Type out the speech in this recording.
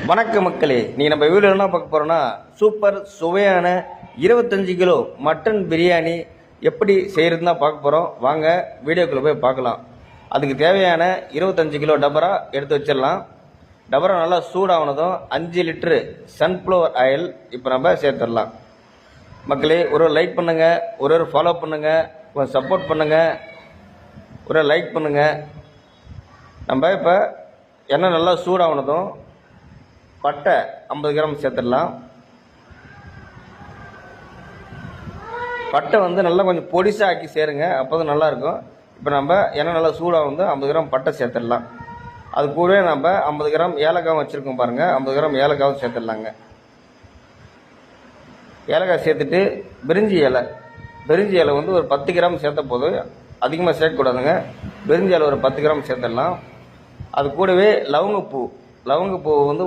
வணக்க மக்களே, நீ நம்ம வீடியோ என்ன பார்க்க போறோம்னா சூப்பர் சுவையான 25 கிலோ மட்டன் பிரியாணி எப்படி செய்யறதுன்னு தான் பார்க்க போறோம். வாங்க வீடியோக்குள்ள போய் பார்க்கலாம். அதுக்கு தேவையான 25 கிலோ டபரா எடுத்து வச்சிடலாம். டபரா நல்லா சூடானதும் 5 லிட்டரு சன்ஃப்ளவர் ஆயில் இப்போ நம்ம சேர்த்துடலாம். மக்களே, ஒரு லைக் பண்ணுங்க, ஒரு ஃபாலோ பண்ணுங்க, கொஞ்சம் சப்போர்ட் பண்ணுங்க, ஒரு லைக் பண்ணுங்க. நம்ம இப்போ எண்ணெய் நல்லா சூடானதும் பட்டை 50 கிராம் சேர்த்துடலாம். பட்டை நல்லா கொஞ்சம் பொடிசாக ஆக்கி சேருங்க, அப்போ தான் நல்லாயிருக்கும். இப்போ நம்ம எண்ணெய் நல்லா சூடாக 50 கிராம் பட்டை சேர்த்துடலாம். அது கூடவே நம்ம 50 கிராம் ஏலக்காவும் வச்சுருக்கோம் பாருங்கள், 50 கிராம் ஏலக்காவும் சேர்த்துடலாங்க. ஏலக்காய் சேர்த்துட்டு பிரிஞ்சி இலை ஒரு 10 கிராம் சேர்த்த போது, அதிகமாக சேர்க்கக்கூடாதுங்க. பிரிஞ்சி இலை ஒரு 10 கிராம் சேர்த்துடலாம். அது கூடவே லவங்கப்பூ